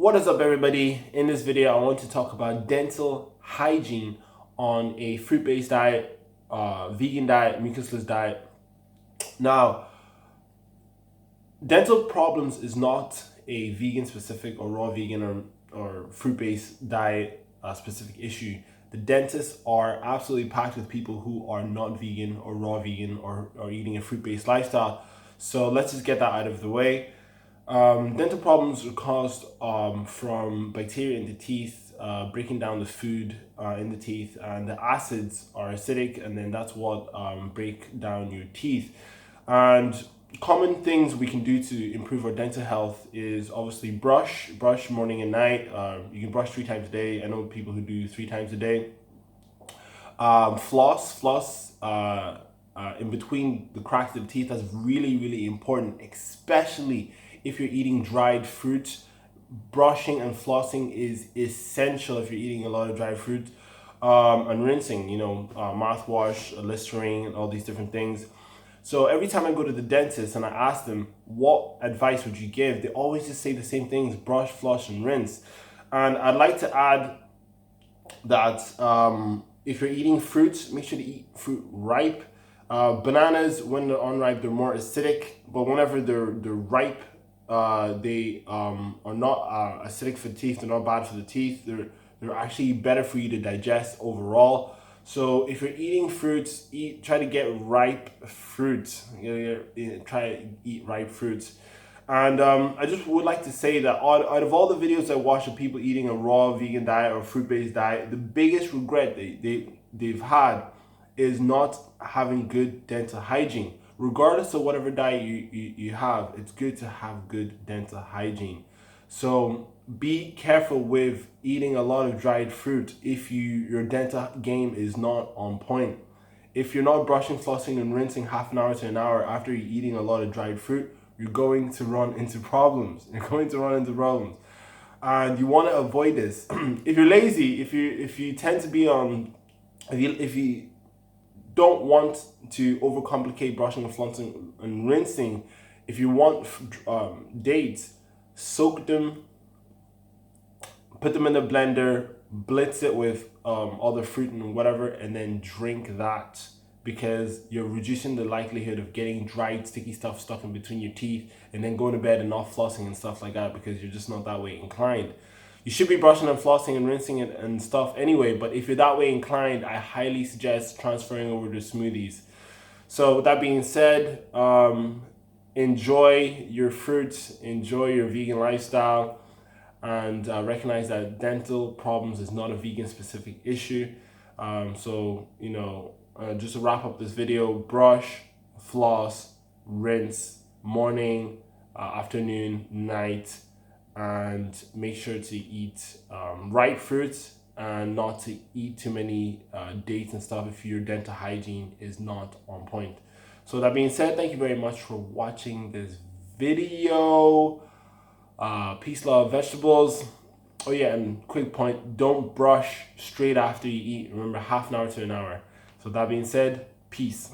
What is up, everybody? In this video, I want to talk about dental hygiene on a fruit-based diet, vegan diet, mucusless diet. Now, dental problems is not a vegan-specific or raw vegan or fruit-based diet specific issue. The dentists are absolutely packed with people who are not vegan or raw vegan or eating a fruit-based lifestyle. So let's just get that out of the way. Dental problems are caused from bacteria in the teeth, breaking down the food in the teeth, and the acids are acidic, and then that's what break down your teeth. And common things we can do to improve our dental health is obviously brush morning and night. You can brush 3 times a day. I know people who do 3 times a day. Floss in between the cracks of the teeth. That's really important, especially if you're eating dried fruit. Brushing and flossing is essential if you're eating a lot of dried fruit. And rinsing, mouthwash, Listerine, and all these different things. So every time I go to the dentist and I ask them, what advice would you give? They always just say the same things: brush, floss, and rinse. And I'd like to add that if you're eating fruits, make sure to eat fruit ripe. Bananas, when they're unripe, they're more acidic, but whenever they're ripe, they are not acidic for the teeth. They're not bad for the teeth. They're actually better for you to digest overall. So if you're eating fruits, try to get ripe fruits. Try to eat ripe fruits. And I just would like to say that out of all the videos I watch of people eating a raw vegan diet or fruit-based diet, the biggest regret they've had is not having good dental hygiene. Regardless of whatever diet you have, it's good to have good dental hygiene. So be careful with eating a lot of dried fruit if your dental game is not on point. If you're not brushing, flossing, and rinsing half an hour to an hour after you're eating a lot of dried fruit, you're going to run into problems. And you want to avoid this. If you're lazy, if you tend to be on, if you don't want to overcomplicate brushing and flossing and rinsing, if you want dates, soak them, put them in the blender, blitz it with other fruit and whatever, and then drink that, because you're reducing the likelihood of getting dried sticky stuff stuck in between your teeth and then going to bed and not flossing and stuff like that, because you're just not that way inclined. You should be brushing and flossing and rinsing it and stuff anyway, but if you're that way inclined, I highly suggest transferring over to smoothies. So with that being said, enjoy your fruits, enjoy your vegan lifestyle, and recognize that dental problems is not a vegan specific issue. Just to wrap up this video: brush, floss, rinse, morning, afternoon, night, and make sure to eat ripe fruits and not to eat too many dates and stuff if your dental hygiene is not on point. So that being said, thank you very much for watching this video. Peace, love, vegetables. Oh yeah, and quick point: don't brush straight after you eat. Remember, half an hour to an hour. So that being said, peace.